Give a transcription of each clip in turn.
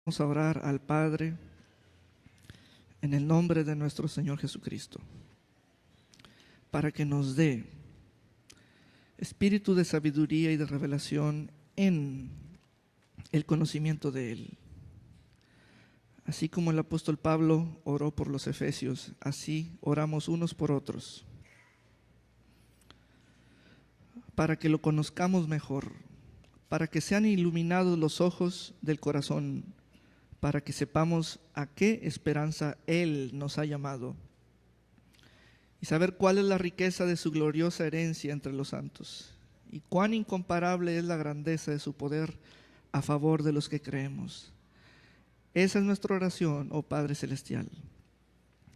Vamos a orar al Padre en el nombre de nuestro Señor Jesucristo, para que nos dé espíritu de sabiduría y de revelación en el conocimiento de Él. Así como el apóstol Pablo oró por los efesios, así oramos unos por otros, para que lo conozcamos mejor, para que sean iluminados los ojos del corazón, para que sepamos a qué esperanza Él nos ha llamado y saber cuál es la riqueza de su gloriosa herencia entre los santos y cuán incomparable es la grandeza de su poder a favor de los que creemos. Esa es nuestra oración, oh Padre Celestial.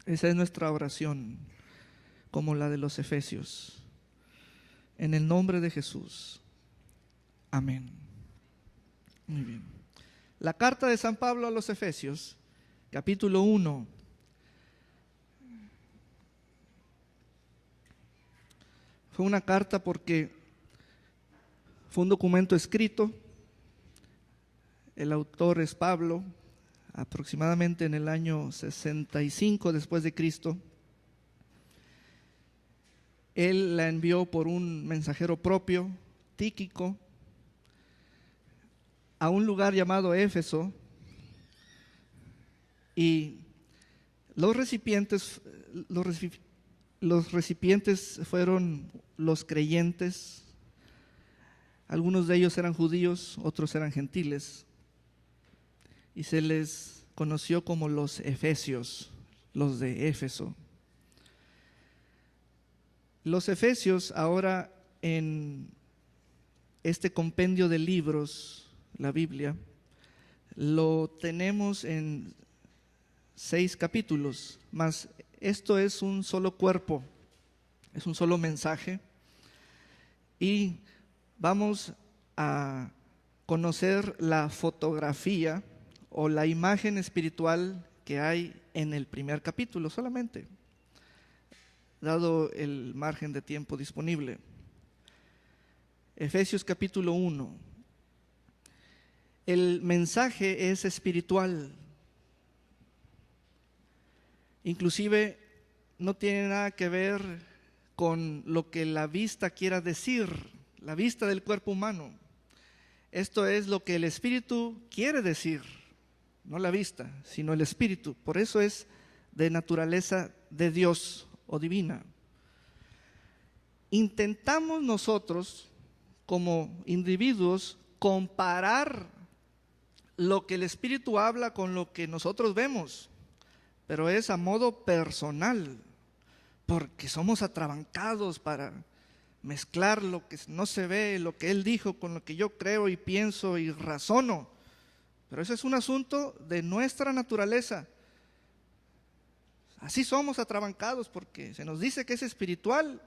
Esa es nuestra oración, como la de los efesios. En el nombre de Jesús. Amén. Muy bien. La carta de San Pablo a los Efesios, capítulo 1. Fue una carta porque fue un documento escrito. El autor es Pablo, aproximadamente en el año 65 después de Cristo. Él la envió por un mensajero propio, Tíquico, a un lugar llamado Éfeso, y los recipientes fueron los creyentes. Algunos de ellos eran judíos, otros eran gentiles, y se les conoció como los efesios, los de Éfeso. Los efesios, ahora en este compendio de libros, la Biblia, lo tenemos en 6 capítulos, mas esto es un solo cuerpo, es un solo mensaje, y vamos a conocer la fotografía o la imagen espiritual que hay en el primer capítulo solamente, dado el margen de tiempo disponible. Efesios capítulo 1. El mensaje es espiritual. Inclusive no tiene nada que ver con lo que la vista quiera decir, la vista del cuerpo humano. Esto es lo que el espíritu quiere decir, no la vista, sino el espíritu. Por eso es de naturaleza de Dios o divina. Intentamos nosotros, como individuos, comparar lo que el Espíritu habla con lo que nosotros vemos, pero es a modo personal, porque somos atrabancados para mezclar lo que no se ve, lo que Él dijo con lo que yo creo y pienso y razono. Pero ese es un asunto de nuestra naturaleza. Así somos atrabancados porque se nos dice que es espiritual.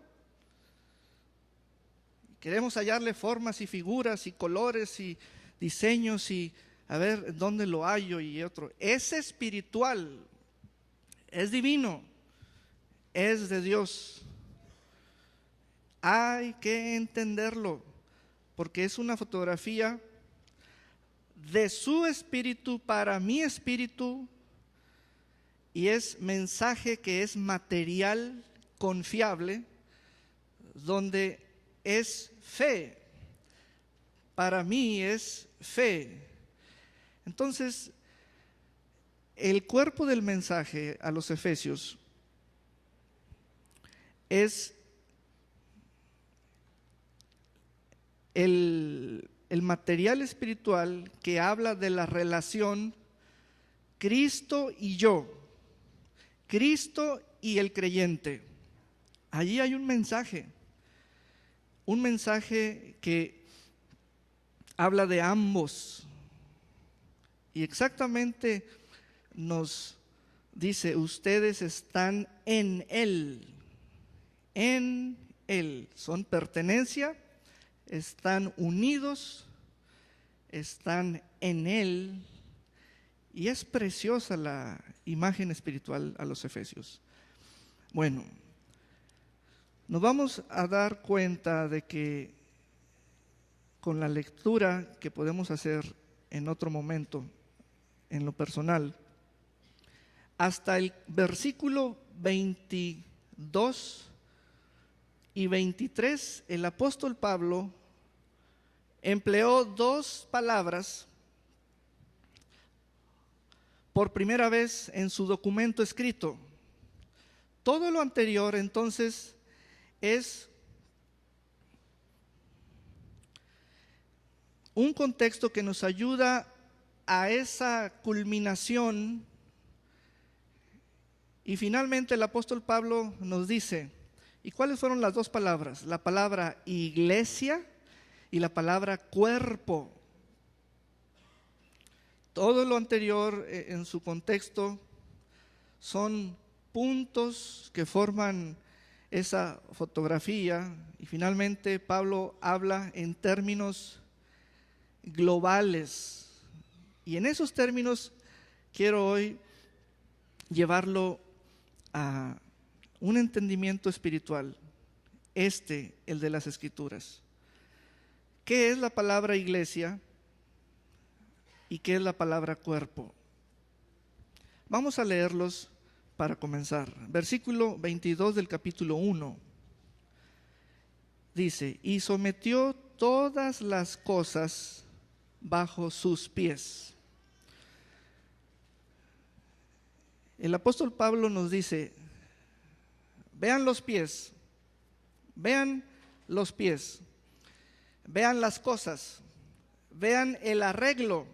Queremos hallarle formas y figuras y colores y diseños y a ver dónde lo hallo y otro. Es espiritual, es divino, es de Dios. Hay que entenderlo porque es una fotografía de su espíritu para mi espíritu y es mensaje que es material, confiable, donde es fe. Para mí es fe. Entonces, el cuerpo del mensaje a los efesios es el material espiritual que habla de la relación Cristo y yo, Cristo y el creyente. Allí hay un mensaje que habla de ambos. Y exactamente nos dice, ustedes están en Él, son pertenencia, están unidos, están en Él, y es preciosa la imagen espiritual a los efesios. Bueno, nos vamos a dar cuenta de que con la lectura que podemos hacer en otro momento, en lo personal. Hasta el versículo 22 y 23, el apóstol Pablo empleó dos palabras por primera vez en su documento escrito. Todo lo anterior, entonces, es un contexto que nos ayuda a esa culminación. Y finalmente el apóstol Pablo nos dice, ¿y cuáles fueron las dos palabras? La palabra iglesia y la palabra cuerpo. Todo lo anterior en su contexto son puntos que forman esa fotografía, y finalmente Pablo habla en términos globales, y en esos términos quiero hoy llevarlo a un entendimiento espiritual, el de las Escrituras. ¿Qué es la palabra iglesia y qué es la palabra cuerpo? Vamos a leerlos para comenzar. Versículo 22 del capítulo 1 dice: y sometió todas las cosas bajo sus pies. El apóstol Pablo nos dice: vean los pies, vean los pies, vean las cosas, vean el arreglo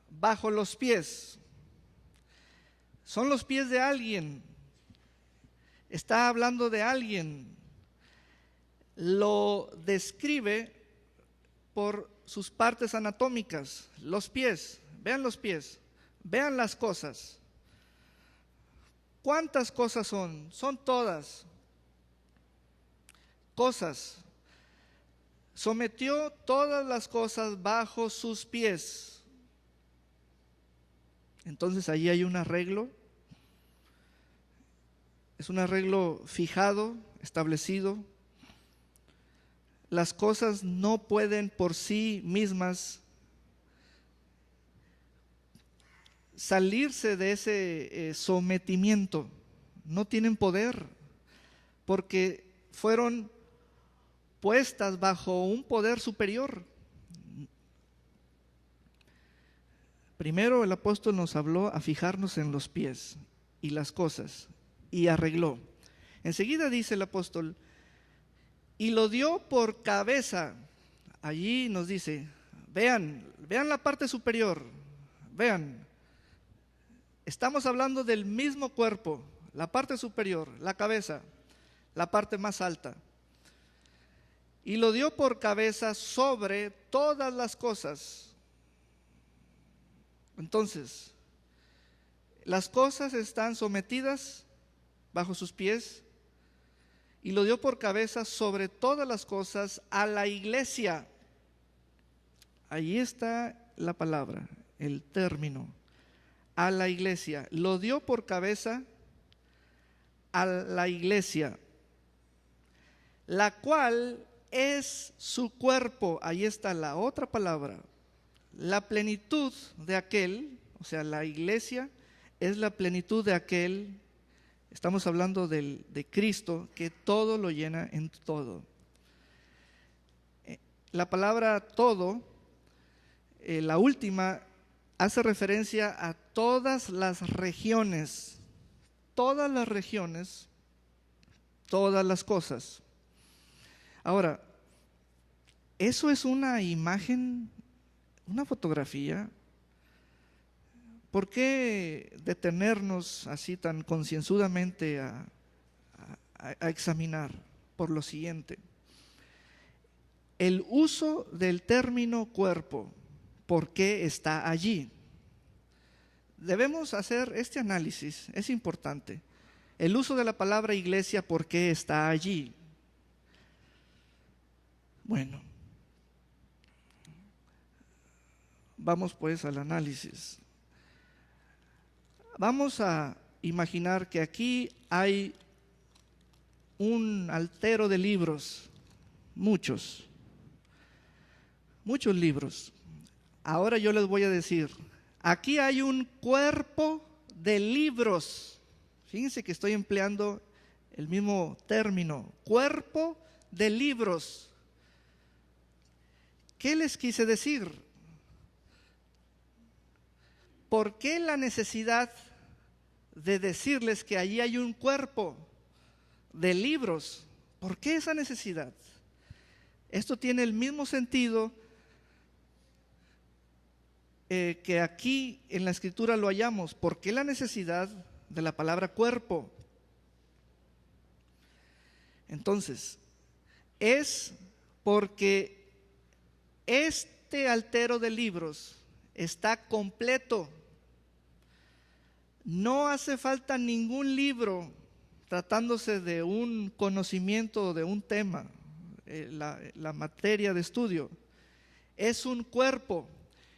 bajo los pies. Son los pies de alguien, está hablando de alguien, lo describe por sus partes anatómicas. Los pies, vean los pies, vean las cosas. ¿Cuántas cosas son? Son todas cosas. Sometió todas las cosas bajo sus pies. Entonces allí hay un arreglo. Es un arreglo fijado, establecido. Las cosas no pueden por sí mismas salirse de ese sometimiento. No tienen poder, porque fueron puestas bajo un poder superior. Primero el apóstol nos habló a fijarnos en los pies y las cosas, y arregló. Enseguida dice el apóstol: y lo dio por cabeza. Allí nos dice: vean la parte superior, vean. Estamos hablando del mismo cuerpo, la parte superior, la cabeza, la parte más alta. Y lo dio por cabeza sobre todas las cosas. Entonces, las cosas están sometidas bajo sus pies, y lo dio por cabeza sobre todas las cosas a la iglesia. Ahí está la palabra, el término, a la iglesia. Lo dio por cabeza a la iglesia, la cual es su cuerpo. Ahí está la otra palabra, la plenitud de aquel, o sea, la iglesia es la plenitud de aquel. Estamos hablando de Cristo, que todo lo llena en todo. La palabra todo, la última, hace referencia a todas las regiones, todas las cosas. Ahora, eso es una imagen, una fotografía. ¿Por qué detenernos así tan concienzudamente a examinar? Por lo siguiente: el uso del término cuerpo, ¿por qué está allí? Debemos hacer este análisis, es importante. El uso de la palabra iglesia, ¿por qué está allí? Bueno, vamos pues al análisis. Vamos a imaginar que aquí hay un altero de libros, muchos libros. Ahora yo les voy a decir, aquí hay un cuerpo de libros. Fíjense que estoy empleando el mismo término, cuerpo de libros. ¿Qué les quise decir? ¿Por qué la necesidad de decirles que allí hay un cuerpo de libros? ¿Por qué esa necesidad? Esto tiene el mismo sentido que aquí en la Escritura lo hallamos. ¿Por qué la necesidad de la palabra cuerpo? Entonces, es porque este altero de libros está completo. No hace falta ningún libro tratándose de un conocimiento de un tema, la materia de estudio. Es un cuerpo.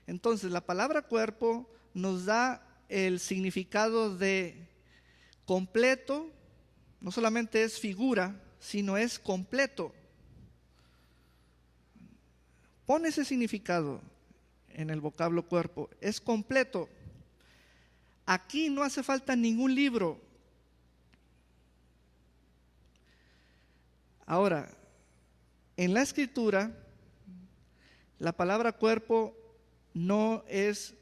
Entonces, la palabra cuerpo nos da el significado de completo. No solamente es figura, sino es completo. Pon ese significado en el vocablo cuerpo, es completo. Aquí no hace falta ningún libro. Ahora, en la Escritura, la palabra cuerpo no es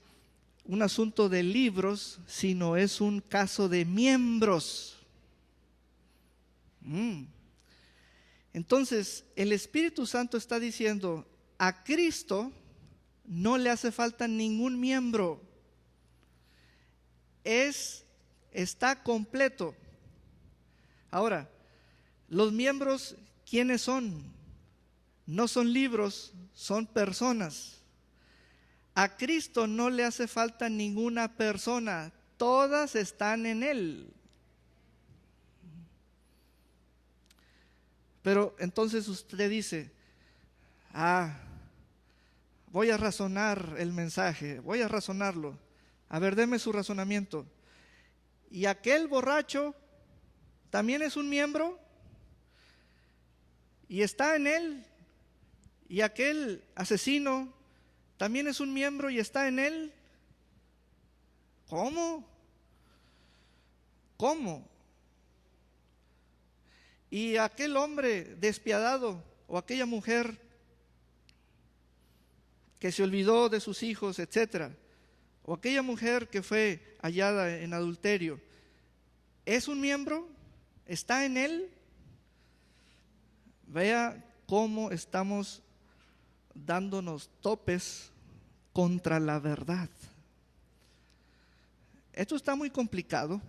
un asunto de libros, sino es un caso de miembros. Entonces, el Espíritu Santo está diciendo, a Cristo no le hace falta ningún miembro. Está completo. Ahora, los miembros, ¿quiénes son? No son libros, son personas. A Cristo no le hace falta ninguna persona, todas están en Él. Pero entonces usted dice, voy a razonar el mensaje, voy a razonarlo. A ver, deme su razonamiento. ¿Y aquel borracho también es un miembro? ¿Y está en él? ¿Y aquel asesino también es un miembro y está en él? ¿Cómo? ¿Cómo? ¿Y aquel hombre despiadado o aquella mujer que se olvidó de sus hijos, etcétera, o aquella mujer que fue hallada en adulterio, es un miembro? ¿Está en él? Vea cómo estamos dándonos topes contra la verdad. Esto está muy complicado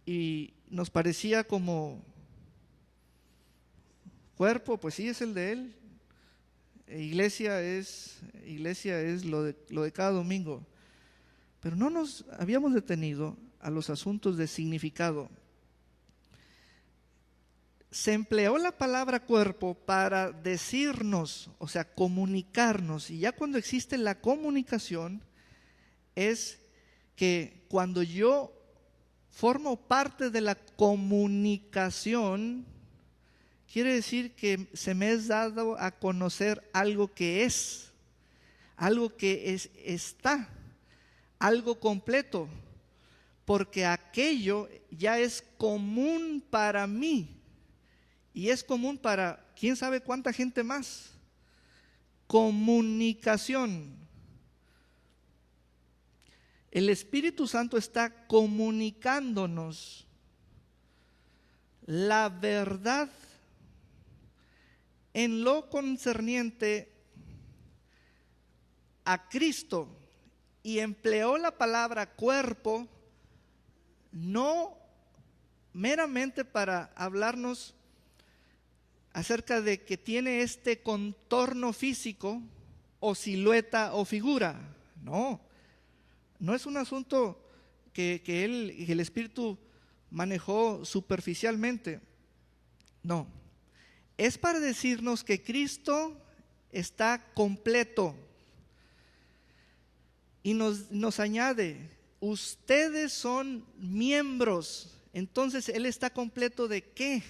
y nos parecía como cuerpo, pues sí, es el de él. Iglesia es lo de cada domingo. Pero no nos habíamos detenido a los asuntos de significado. Se empleó la palabra cuerpo para decirnos, o sea, comunicarnos. Y ya cuando existe la comunicación, es que cuando yo formo parte de la comunicación, quiere decir que se me es dado a conocer algo que es, algo que está, algo completo, porque aquello ya es común para mí y es común para quién sabe cuánta gente más. Comunicación. El Espíritu Santo está comunicándonos la verdad en lo concerniente a Cristo, y empleó la palabra cuerpo no meramente para hablarnos acerca de que tiene este contorno físico o silueta o figura. No es un asunto que el Espíritu manejó superficialmente. No, es para decirnos que Cristo está completo. Y nos añade, ustedes son miembros. Entonces, Él está completo ¿de qué?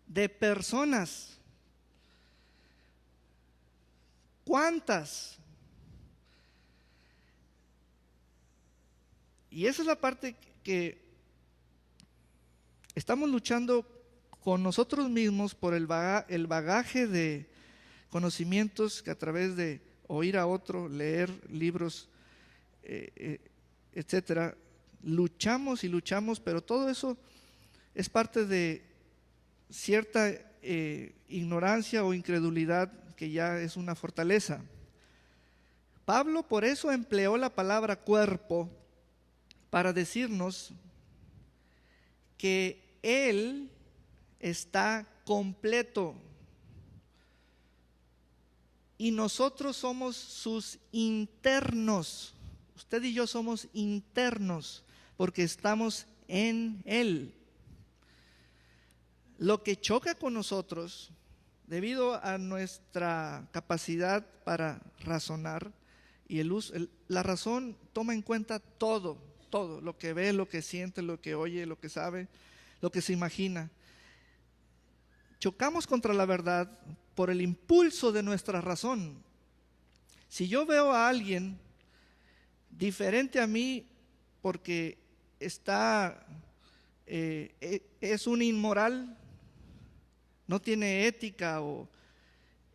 De personas. ¿Cuántas? Y esa es la parte que estamos luchando con nosotros mismos por el bagaje de conocimientos que a través de oír a otro, leer libros, etcétera, luchamos y luchamos, pero todo eso es parte de cierta ignorancia o incredulidad que ya es una fortaleza. Pablo por eso empleó la palabra cuerpo para decirnos que Él está completo y nosotros somos sus internos. Usted y yo somos internos porque estamos en Él. Lo que choca con nosotros, debido a nuestra capacidad para razonar, y la razón toma en cuenta todo, lo que ve, lo que siente, lo que oye, lo que sabe, lo que se imagina. Chocamos contra la verdad por el impulso de nuestra razón. Si yo veo a alguien diferente a mí porque es un inmoral, no tiene ética o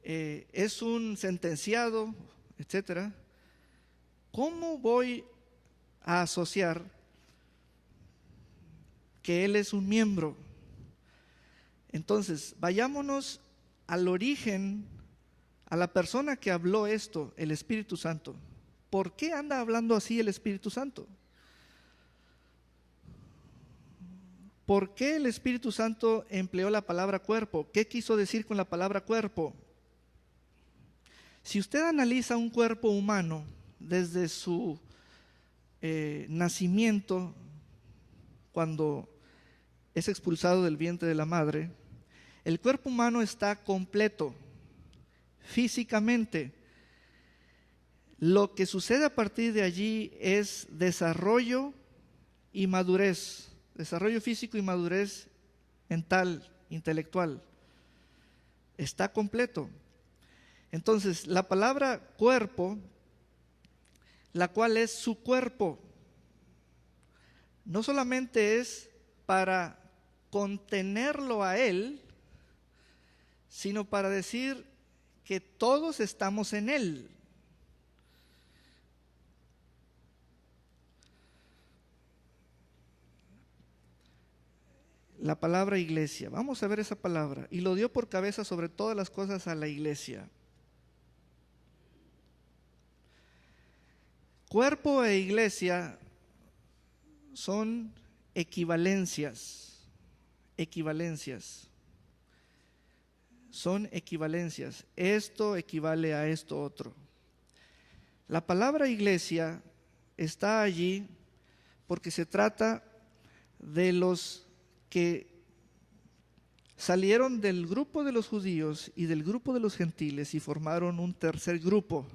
es un sentenciado, etcétera, ¿cómo voy a asociar que él es un miembro? Entonces, vayámonos al origen, a la persona que habló esto, el Espíritu Santo. ¿Por qué anda hablando así el Espíritu Santo? ¿Por qué el Espíritu Santo empleó la palabra cuerpo? ¿Qué quiso decir con la palabra cuerpo? Si usted analiza un cuerpo humano desde su nacimiento, cuando es expulsado del vientre de la madre, el cuerpo humano está completo físicamente. Lo que sucede a partir de allí es desarrollo y madurez, desarrollo físico y madurez mental, intelectual. Está completo. Entonces, la palabra cuerpo, la cual es su cuerpo, no solamente es para contenerlo a él, sino para decir que todos estamos en él. La palabra iglesia, vamos a ver esa palabra. Y lo dio por cabeza sobre todas las cosas a la iglesia. Cuerpo e iglesia son equivalencias, son equivalencias. Esto equivale a esto otro. La palabra iglesia está allí porque se trata de los que salieron del grupo de los judíos y del grupo de los gentiles y formaron un tercer grupo.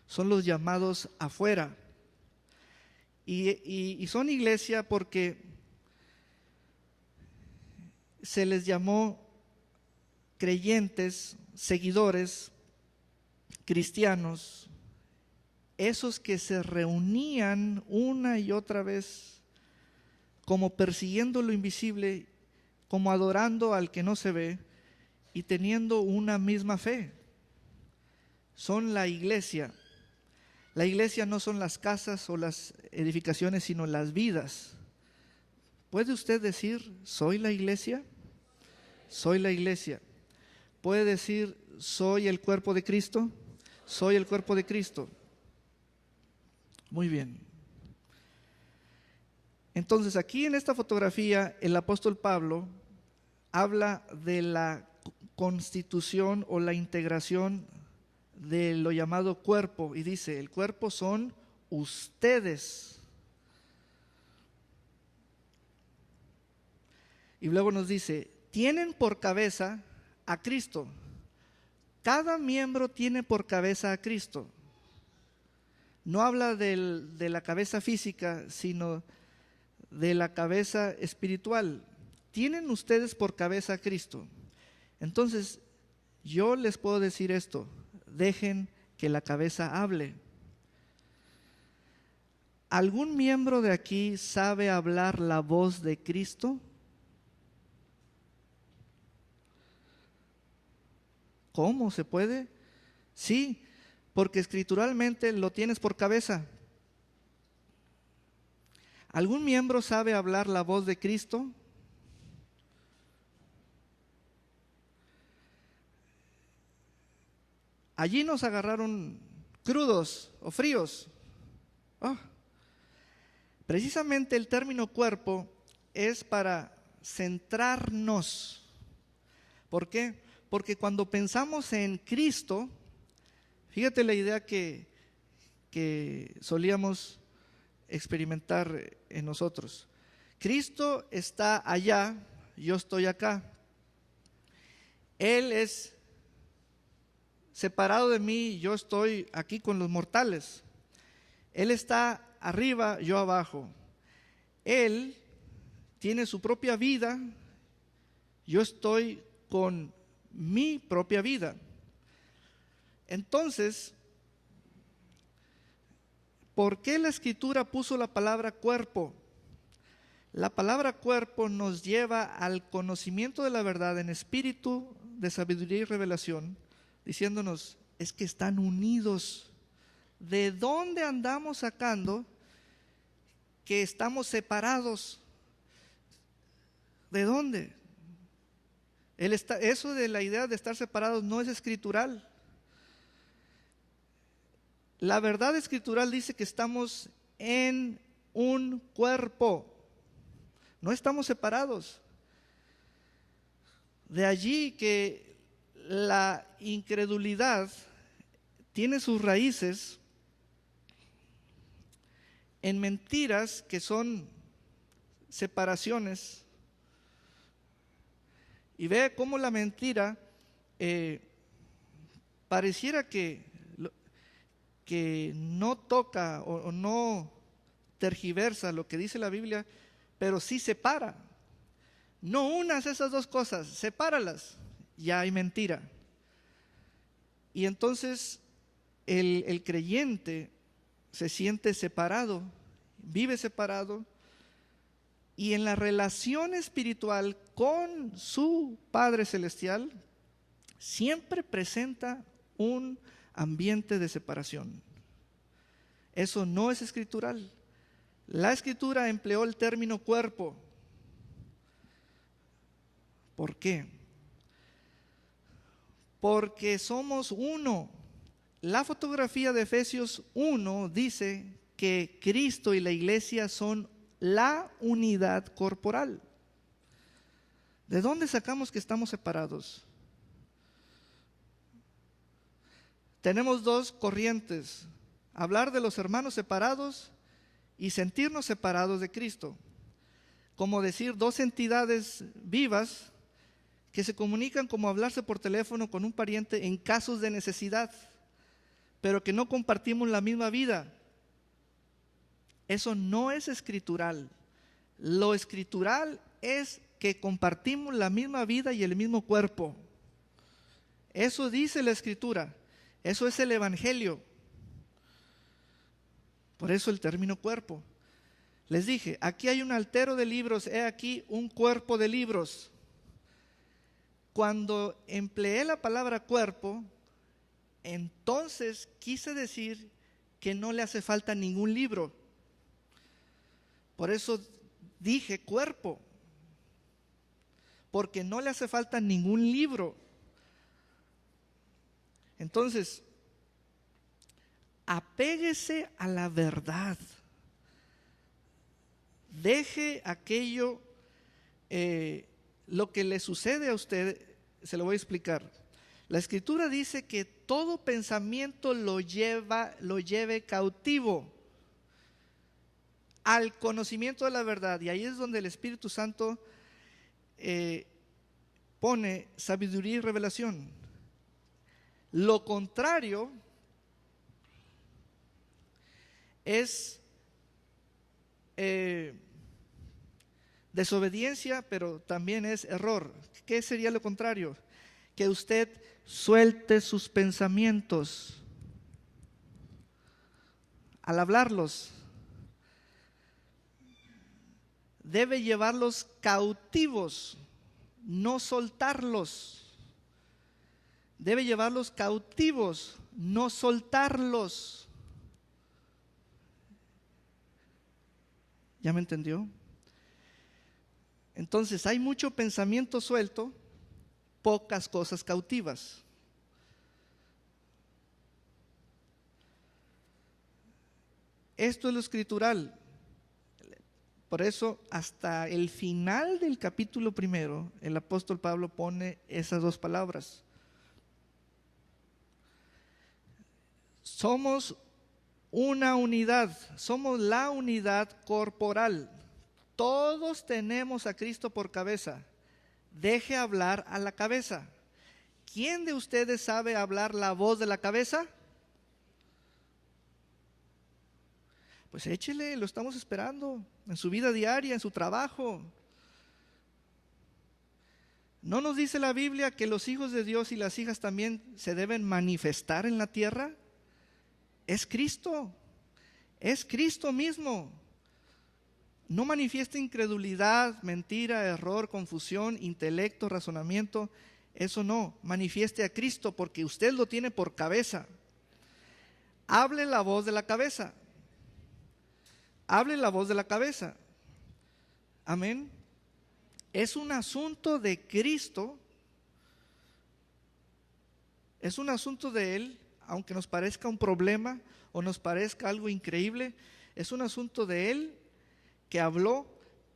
Son los llamados afuera. Y son iglesia porque se les llamó creyentes, seguidores, cristianos, esos que se reunían una y otra vez como persiguiendo lo invisible, como adorando al que no se ve y teniendo una misma fe. Son la iglesia. La iglesia no son las casas o las edificaciones, sino las vidas. ¿Puede usted decir, soy la iglesia? Soy la iglesia. ¿Puede decir, soy el cuerpo de Cristo? Soy el cuerpo de Cristo. Muy bien. Entonces, aquí en esta fotografía, el apóstol Pablo habla de la constitución o la integración de lo llamado cuerpo, y dice, el cuerpo son ustedes. Y luego nos dice, tienen por cabeza a Cristo. Cada miembro tiene por cabeza a Cristo. No habla de la cabeza física, sino de la cabeza espiritual. Tienen ustedes por cabeza a Cristo. Entonces, yo les puedo decir esto: dejen que la cabeza hable. ¿Algún miembro de aquí sabe hablar la voz de Cristo? ¿Cómo se puede? Sí, porque escrituralmente lo tienes por cabeza. ¿Algún miembro sabe hablar la voz de Cristo? Allí nos agarraron crudos o fríos. Precisamente el término cuerpo es para centrarnos. ¿Por qué? Porque cuando pensamos en Cristo, fíjate la idea que solíamos experimentar en nosotros. Cristo está allá, yo estoy acá. Él es separado de mí, yo estoy aquí con los mortales. Él está arriba, yo abajo. Él tiene su propia vida, yo estoy con mi propia vida. Entonces, ¿por qué la Escritura puso la palabra cuerpo? La palabra cuerpo nos lleva al conocimiento de la verdad en espíritu de sabiduría y revelación, diciéndonos, es que están unidos. ¿De dónde andamos sacando que estamos separados? ¿De dónde? Eso de la idea de estar separados no es escritural. La verdad escritural dice que estamos en un cuerpo, no estamos separados. De allí que la incredulidad tiene sus raíces en mentiras que son separaciones. Y ve cómo la mentira pareciera que no toca o no tergiversa lo que dice la Biblia, pero sí separa. No unas esas dos cosas, sepáralas, ya hay mentira. Y entonces el creyente se siente separado, vive separado, y en la relación espiritual con su Padre Celestial siempre presenta un ambiente de separación. Eso no es escritural. La Escritura empleó el término cuerpo. ¿Por qué? Porque somos uno. La fotografía de Efesios 1 dice que Cristo y la iglesia son la unidad corporal. ¿De dónde sacamos que estamos separados? Tenemos dos corrientes: hablar de los hermanos separados y sentirnos separados de Cristo. Como decir dos entidades vivas que se comunican como hablarse por teléfono con un pariente en casos de necesidad, pero que no compartimos la misma vida. Eso no es escritural. Lo escritural es que compartimos la misma vida y el mismo cuerpo. Eso dice la Escritura. Eso es el Evangelio. Por eso el término cuerpo. Les dije, aquí hay un altero de libros, he aquí un cuerpo de libros. Cuando empleé la palabra cuerpo, entonces quise decir que no le hace falta ningún libro. Por eso dije cuerpo, porque no le hace falta ningún libro. Entonces, apéguese a la verdad. Deje aquello, lo que le sucede a usted, se lo voy a explicar. La Escritura dice que todo pensamiento lo lleve cautivo al conocimiento de la verdad. Y ahí es donde el Espíritu Santo pone sabiduría y revelación. Lo contrario es desobediencia, pero también es error. ¿Qué sería lo contrario? Que usted suelte sus pensamientos. al hablarlos, debe llevarlos cautivos, no soltarlos. Debe llevarlos cautivos, no soltarlos. ¿Ya me entendió? Entonces hay mucho pensamiento suelto, pocas cosas cautivas. Esto es lo escritural. Por eso, hasta el final del capítulo 1, el apóstol Pablo pone esas dos palabras. Somos una unidad, somos la unidad corporal. Todos tenemos a Cristo por cabeza. Deje hablar a la cabeza. ¿Quién de ustedes sabe hablar la voz de la cabeza? Pues échele, lo estamos esperando en su vida diaria, en su trabajo. ¿No nos dice la Biblia que los hijos de Dios y las hijas también se deben manifestar en la tierra? Es Cristo mismo. No manifiesta incredulidad, mentira, error, confusión, intelecto, razonamiento. Eso no, manifieste a Cristo porque usted lo tiene por cabeza. Hable la voz de la cabeza. Hable la voz de la cabeza. Amén. Es un asunto de Cristo. Es un asunto de Él, aunque nos parezca un problema o nos parezca algo increíble. Es un asunto de Él que habló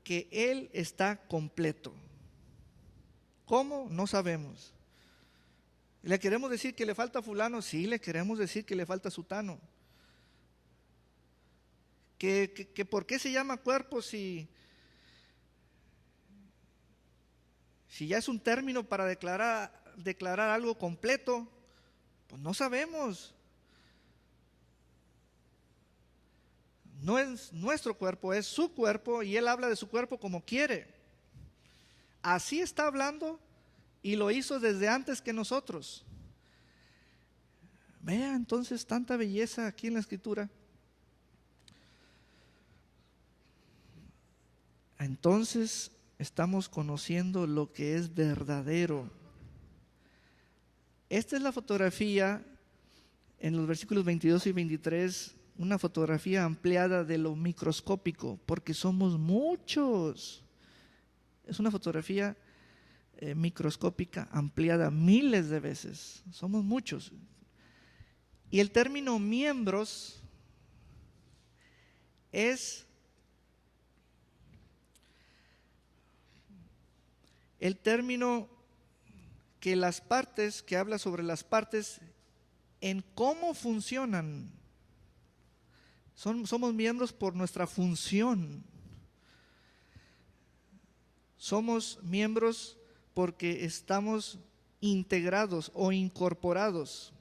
que Él está completo. ¿Cómo? No sabemos. ¿Le queremos decir que le falta fulano? Sí, le queremos decir que le falta sutano. Que ¿por qué se llama cuerpo si ya es un término para declarar algo completo? Pues no sabemos. No es nuestro cuerpo, es su cuerpo y Él habla de su cuerpo como quiere. Así está hablando y lo hizo desde antes que nosotros. Vea entonces tanta belleza aquí en la Escritura. Entonces estamos conociendo lo que es verdadero. Esta es la fotografía en los versículos 22 y 23, una fotografía ampliada de lo microscópico, porque somos muchos. Es una fotografía microscópica ampliada miles de veces. Somos muchos. Y el término miembros es el término que habla sobre las partes en cómo funcionan. Somos miembros por nuestra función. Somos miembros porque estamos integrados o incorporados.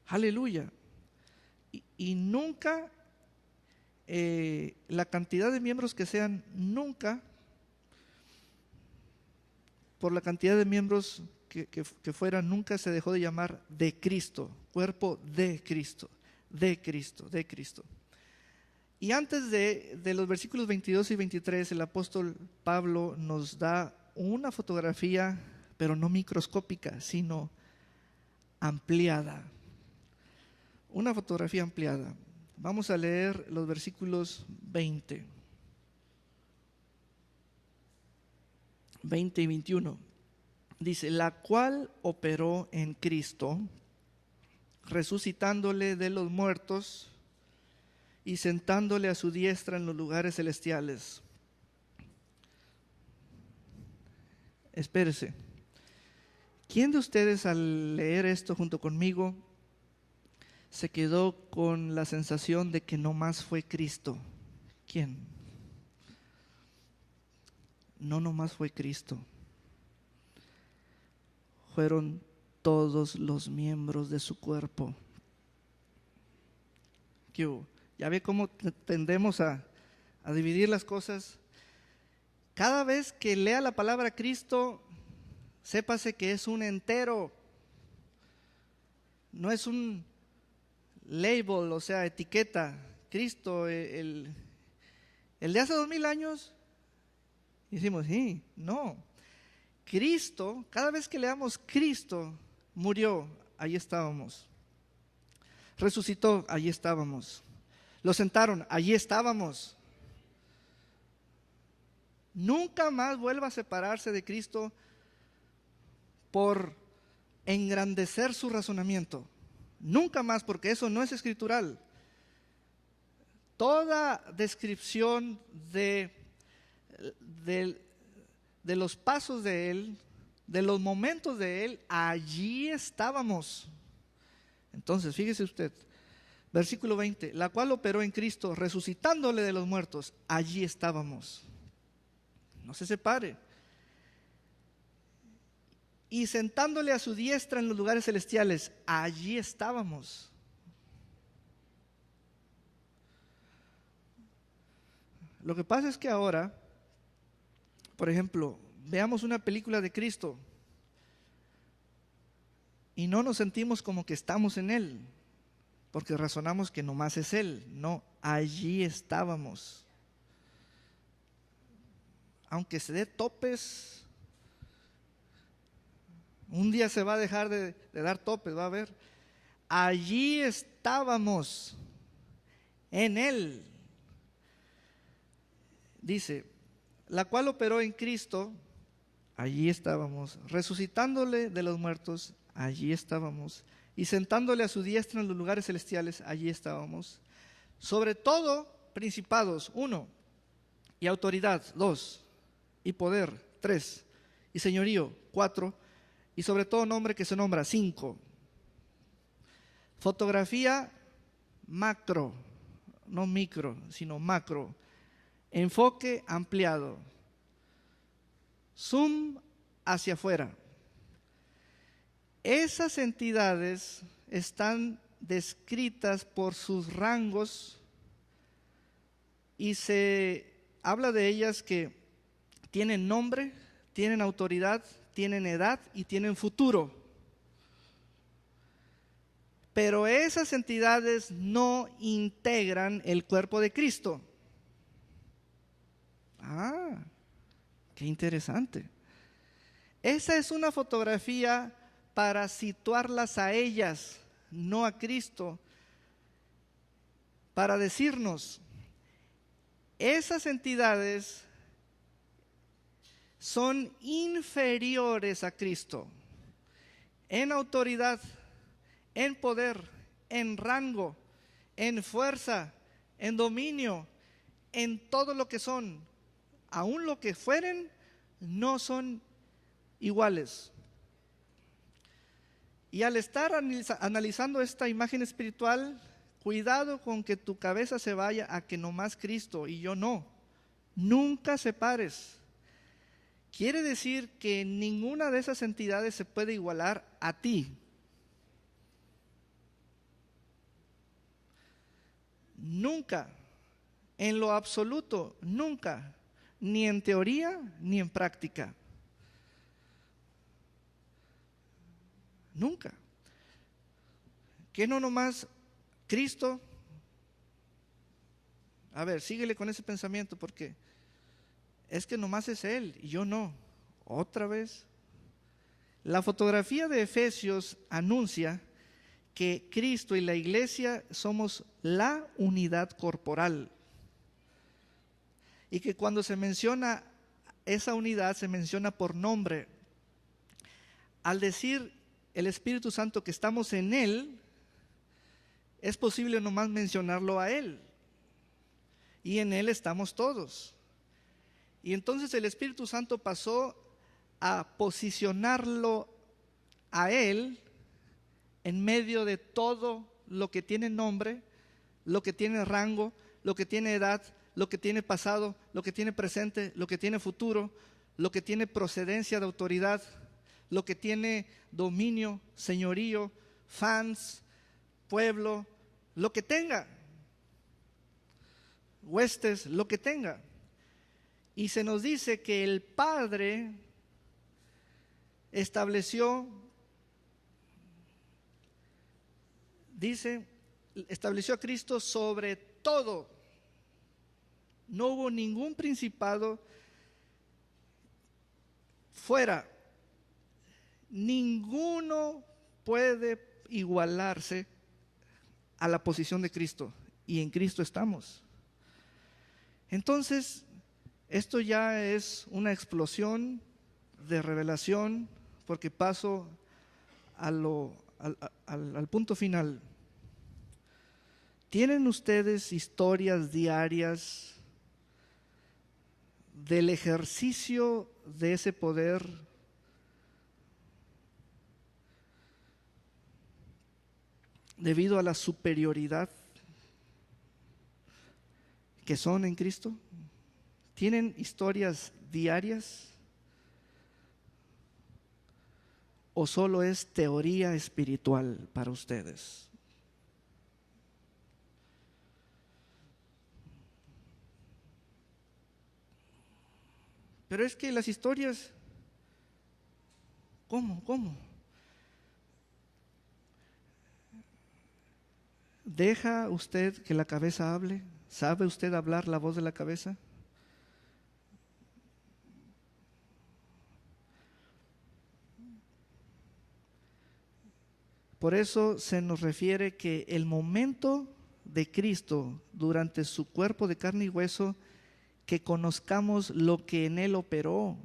Aleluya. Y nunca, la cantidad de miembros que sean, nunca, por la cantidad de miembros que fuera, nunca se dejó de llamar de Cristo, cuerpo de Cristo, de Cristo, de Cristo. Y antes de los versículos 22 y 23, el apóstol Pablo nos da una fotografía, pero no microscópica, sino ampliada. Una fotografía ampliada. Vamos a leer los versículos 20 y 21. Dice: la cual operó en Cristo, resucitándole de los muertos y sentándole a su diestra en los lugares celestiales. Espérese. ¿Quién de ustedes al leer esto junto conmigo se quedó con la sensación de que no más fue Cristo? ¿Quién? No nomás fue Cristo. Fueron todos los miembros de su cuerpo. ¿Qué hubo? ¿Ya ve cómo tendemos a dividir las cosas? Cada vez que lea la palabra Cristo, sépase que es un entero. No es label, o sea, etiqueta, Cristo, el de hace 2000 años. Y decimos, sí, no. Cristo, cada vez que leamos Cristo, murió, ahí estábamos. Resucitó, allí estábamos. Lo sentaron, allí estábamos. Nunca más vuelva a separarse de Cristo por engrandecer su razonamiento. Nunca más, porque eso no es escritural. Toda descripción de los pasos de Él, de los momentos de Él, allí estábamos. Entonces, fíjese usted, versículo 20, la cual operó en Cristo, resucitándole de los muertos, allí estábamos. No se separe. Y sentándole a su diestra en los lugares celestiales, allí estábamos. Lo que pasa es que ahora, por ejemplo, veamos una película de Cristo y no nos sentimos como que estamos en Él, porque razonamos que nomás es Él. No, allí estábamos. Aunque se dé topes, un día se va a dejar de dar topes, va a ver. Allí estábamos en Él. Dice, la cual operó en Cristo, allí estábamos, resucitándole de los muertos, allí estábamos, y sentándole a su diestra en los lugares celestiales, allí estábamos. Sobre todo, principados, 1, y autoridad, 2, y poder, 3, y señorío, 4, y sobre todo nombre que se nombra, 5. Fotografía macro, no micro, sino macro. Enfoque ampliado. Zoom hacia afuera. Esas entidades están descritas por sus rangos y se habla de ellas que tienen nombre, tienen autoridad, tienen edad y tienen futuro. Pero esas entidades no integran el cuerpo de Cristo. Ah, qué interesante. Esa es una fotografía para situarlas a ellas, no a Cristo, para decirnos, esas entidades son inferiores a Cristo en autoridad, en poder, en rango, en fuerza, en dominio, en todo lo que son. Aún lo que fueren, no son iguales. Y al estar analizando esta imagen espiritual, cuidado con que tu cabeza se vaya a que nomás Cristo y yo no. Nunca separes. Quiere decir que ninguna de esas entidades se puede igualar a ti. Nunca, en lo absoluto, nunca. Ni en teoría, ni en práctica. Nunca. ¿Qué no nomás Cristo? A ver, síguele con ese pensamiento porque es que nomás es Él y yo no. Otra vez. La fotografía de Efesios anuncia que Cristo y la iglesia somos la unidad corporal. Y que cuando se menciona esa unidad, se menciona por nombre. Al decir el Espíritu Santo que estamos en Él, es posible nomás mencionarlo a Él. Y en Él estamos todos. Y entonces el Espíritu Santo pasó a posicionarlo a Él en medio de todo lo que tiene nombre, lo que tiene rango, lo que tiene edad, lo que tiene pasado, lo que tiene presente, lo que tiene futuro, lo que tiene procedencia de autoridad, lo que tiene dominio, señorío, fans, pueblo, lo que tenga, huestes, lo que tenga. Y se nos dice que el Padre estableció, dice, estableció a Cristo sobre todo. No hubo ningún principado fuera. Ninguno puede igualarse a la posición de Cristo, y en Cristo estamos. Entonces, esto ya es una explosión de revelación, porque paso al punto final. ¿Tienen ustedes historias diarias del ejercicio de ese poder debido a la superioridad que son en Cristo? ¿Tienen historias diarias? ¿O solo es teoría espiritual para ustedes? Pero es que las historias, ¿cómo? ¿Deja usted que la cabeza hable? ¿Sabe usted hablar la voz de la cabeza? Por eso se nos refiere que el momento de Cristo durante su cuerpo de carne y hueso, que conozcamos lo que en Él operó.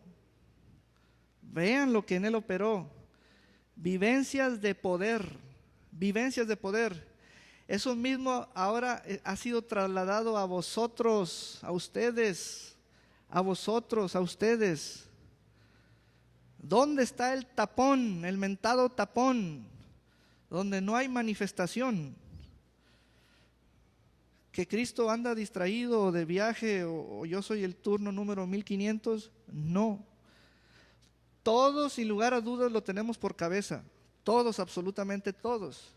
Vean lo que en Él operó. Vivencias de poder, vivencias de poder. Eso mismo ahora ha sido trasladado a vosotros, a ustedes, a vosotros, a ustedes. ¿Dónde está el tapón, el mentado tapón? Donde no hay manifestación. Que Cristo anda distraído o de viaje, o yo soy el turno número 1500, no. Todos, sin lugar a dudas, lo tenemos por cabeza. Todos, absolutamente todos.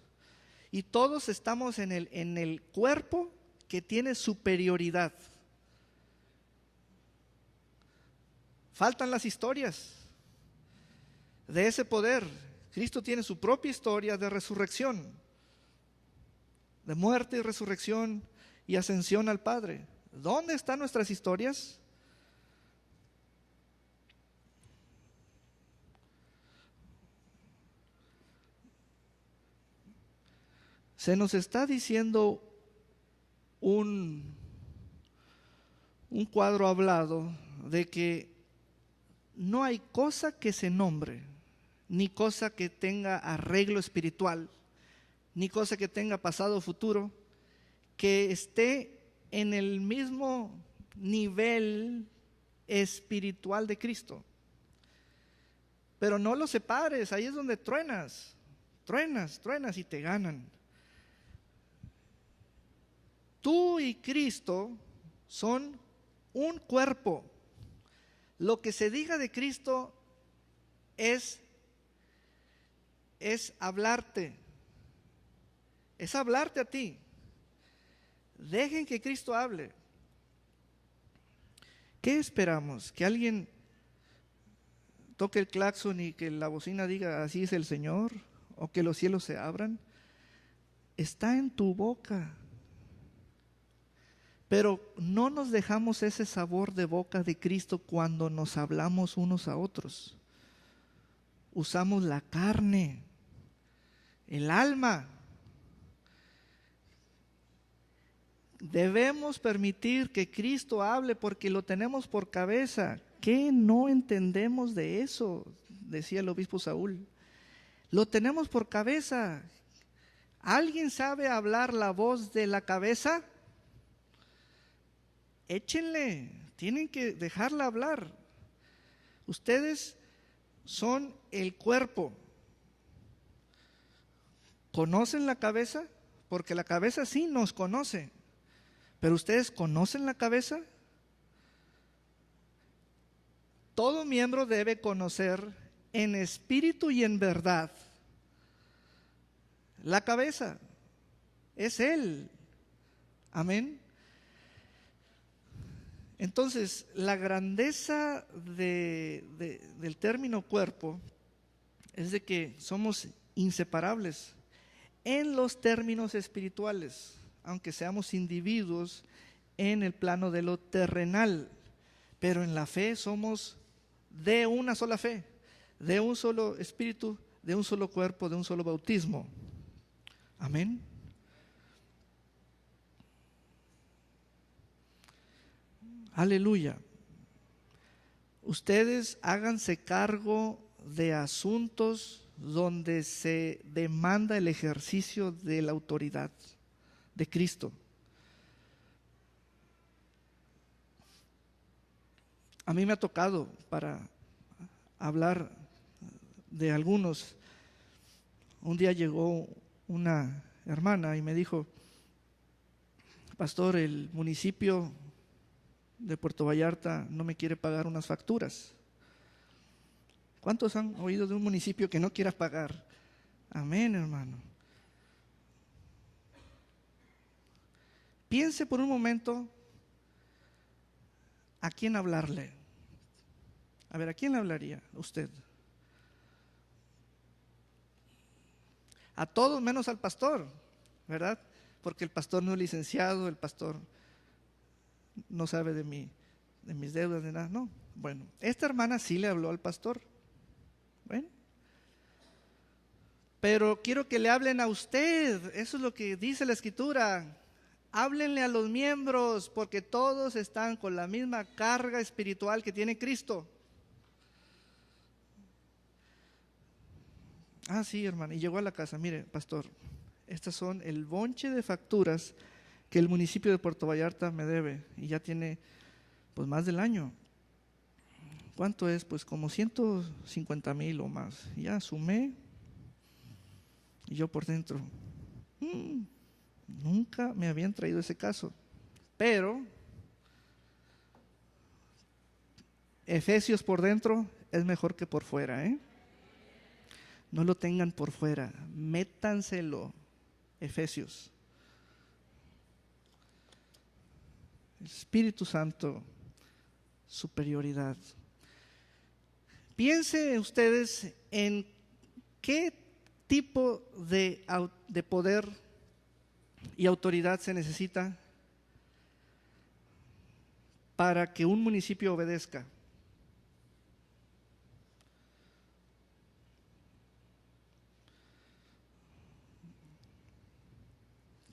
Y todos estamos en el cuerpo que tiene superioridad. Faltan las historias de ese poder. Cristo tiene su propia historia de resurrección, de muerte y resurrección y ascensión al Padre. ¿Dónde están nuestras historias? Se nos está diciendo un cuadro hablado de que no hay cosa que se nombre, ni cosa que tenga arreglo espiritual, ni cosa que tenga pasado o futuro, que esté en el mismo nivel espiritual de Cristo. Pero no lo separes, ahí es donde truenas y te ganan. Tú y Cristo son un cuerpo. Lo que se diga de Cristo es hablarte a ti. Dejen que Cristo hable. ¿Qué esperamos? ¿Que alguien toque el claxon y que la bocina diga así es el Señor? ¿O que los cielos se abran? Está en tu boca. Pero no nos dejamos ese sabor de boca de Cristo cuando nos hablamos unos a otros. Usamos la carne, el alma. Debemos permitir que Cristo hable porque lo tenemos por cabeza. ¿Qué no entendemos de eso? Decía el obispo Saúl. Lo tenemos por cabeza. ¿Alguien sabe hablar la voz de la cabeza? Échenle, tienen que dejarla hablar. Ustedes son el cuerpo. ¿Conocen la cabeza? Porque la cabeza sí nos conoce. Pero ustedes conocen la cabeza. Todo miembro debe conocer en espíritu y en verdad la cabeza. Es Él. Amén. Entonces, la grandeza del término cuerpo es de que somos inseparables. en los términos espirituales, aunque seamos individuos en el plano de lo terrenal, pero en la fe somos de una sola fe, de un solo espíritu, de un solo cuerpo, de un solo bautismo. Amén. Aleluya. Ustedes háganse cargo de asuntos donde se demanda el ejercicio de la autoridad de Cristo. A mí me ha tocado, para hablar de algunos, un día llegó una hermana y me dijo: pastor, el municipio de Puerto Vallarta no me quiere pagar unas facturas. ¿Cuántos han oído de un municipio que no quiera pagar? Amén, hermano. Piense por un momento a quién hablarle. A ver, ¿a quién le hablaría usted? A todos menos al pastor, ¿verdad? Porque el pastor no es licenciado, el pastor no sabe de mis deudas, de nada. No, bueno, esta hermana sí le habló al pastor. Bueno, pero quiero que le hablen a usted. Eso es lo que dice la Escritura. Háblenle a los miembros, porque todos están con la misma carga espiritual que tiene Cristo. Ah, sí, hermano. Y llegó a la casa: mire, pastor, estas son el bonche de facturas que el municipio de Puerto Vallarta me debe, y ya tiene pues más del año. ¿Cuánto es? Pues como 150,000 o más. Y ya sumé, y yo por dentro, nunca me habían traído ese caso. Pero Efesios por dentro es mejor que por fuera, ¿eh? No lo tengan por fuera, métanselo. Efesios. El Espíritu Santo, superioridad. Piensen ustedes en qué tipo de poder y autoridad se necesita para que un municipio obedezca.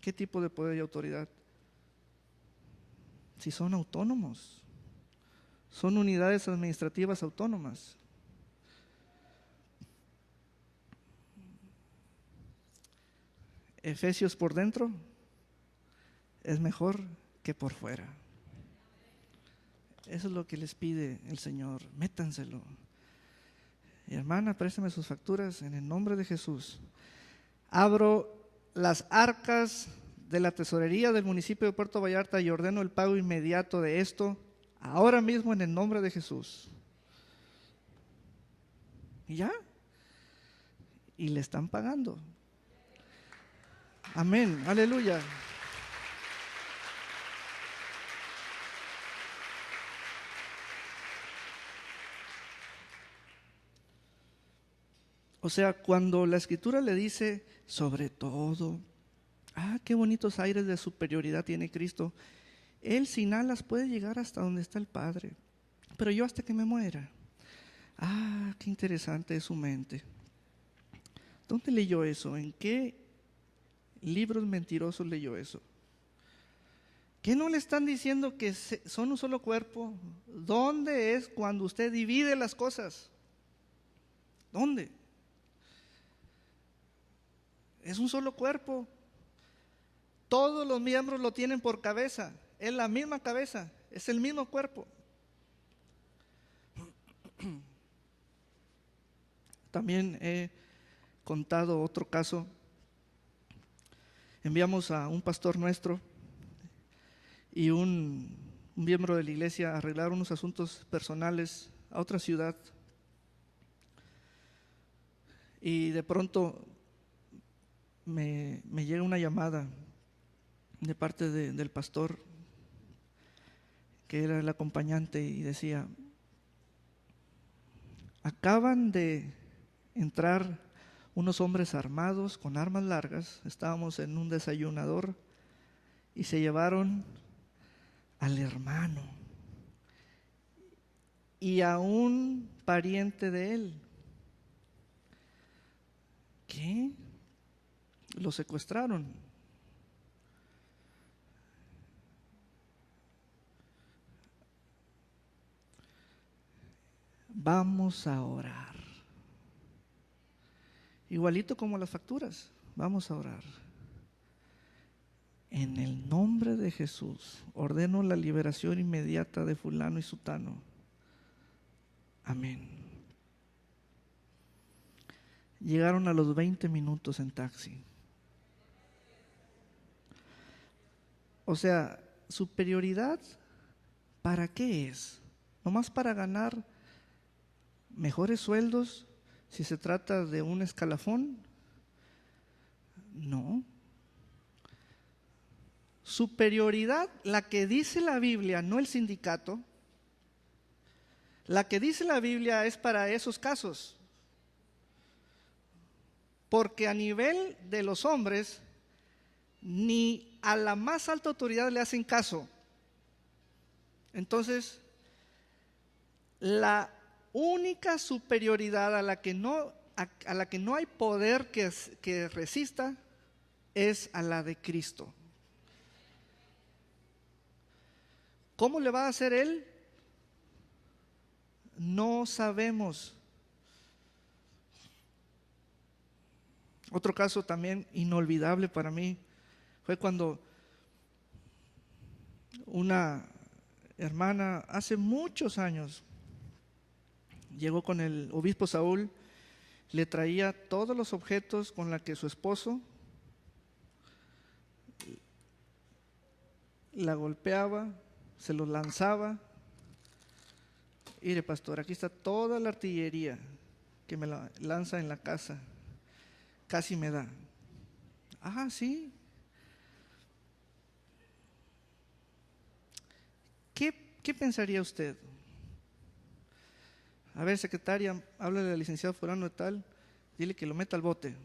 ¿Qué tipo de poder y autoridad? Si son autónomos, son unidades administrativas autónomas. Efesios por dentro es mejor que por fuera. Eso es lo que les pide el Señor. Métanselo. Y hermana, préstame sus facturas en el nombre de Jesús. Abro las arcas de la tesorería del municipio de Puerto Vallarta y ordeno el pago inmediato de esto ahora mismo en el nombre de Jesús. ¿Y ya? Y le están pagando. Amén, aleluya. O sea, cuando la Escritura le dice sobre todo, qué bonitos aires de superioridad tiene Cristo. Él sin alas puede llegar hasta donde está el Padre, pero yo hasta que me muera. Qué interesante es su mente. ¿Dónde leyó eso? ¿En qué libros mentirosos leyó eso? ¿Qué no le están diciendo que son un solo cuerpo? ¿Dónde es cuando usted divide las cosas? ¿Dónde? Es un solo cuerpo. Todos los miembros lo tienen por cabeza. Es la misma cabeza, es el mismo cuerpo. También he contado otro caso. Enviamos a un pastor nuestro y un miembro de la iglesia a arreglar unos asuntos personales a otra ciudad. Y de pronto me llega una llamada de parte del pastor, que era el acompañante, y decía: acaban de entrar unos hombres armados con armas largas. Estábamos en un desayunador y se llevaron al hermano y a un pariente de él. ¿Qué? Lo secuestraron. Vamos a orar. Igualito como las facturas, vamos a orar. En el nombre de Jesús, ordeno la liberación inmediata de fulano y sutano. Amén. Llegaron a los 20 minutos en taxi. O sea, superioridad, ¿para qué es? ¿Nomás para ganar mejores sueldos si se trata de un escalafón? No. Superioridad, la que dice la Biblia, no el sindicato. La que dice la Biblia es para esos casos. Porque a nivel de los hombres, ni a la más alta autoridad le hacen caso. Entonces, la única superioridad a la que no hay poder que resista es a la de Cristo. ¿Cómo le va a hacer Él? No sabemos. Otro caso también inolvidable para mí fue cuando una hermana hace muchos años llegó con el obispo Saúl, le traía todos los objetos con los que su esposo la golpeaba, se los lanzaba. Mire, pastor, aquí está toda la artillería que me la lanza en la casa. Casi me da. Ah, sí. ¿Qué pensaría usted? A ver, secretaria, háblale al licenciado fulano de tal, dile que lo meta al bote.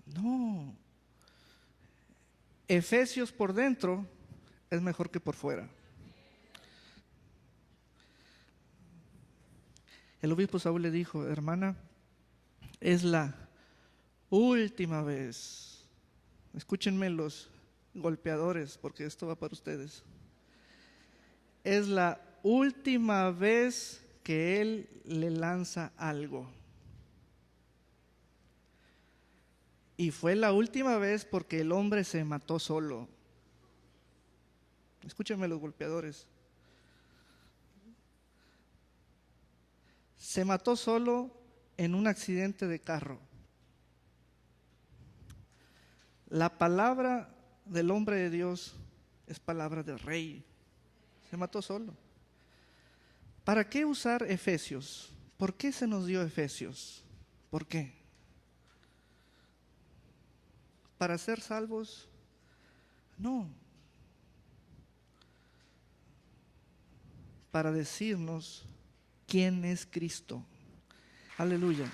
No. Efesios por dentro es mejor que por fuera. El obispo Saúl le dijo: hermana, es la última vez. Escúchenme los golpeadores, porque esto va para ustedes. Es la última vez que él le lanza algo. Y fue la última vez porque el hombre se mató solo. Escúchenme los golpeadores. Se mató solo en un accidente de carro. La palabra del hombre de Dios es palabra del rey. Se mató solo. ¿Para qué usar Efesios? ¿Por qué se nos dio Efesios? ¿Por qué? ¿Para ser salvos? No. Para decirnos quién es Cristo. Aleluya.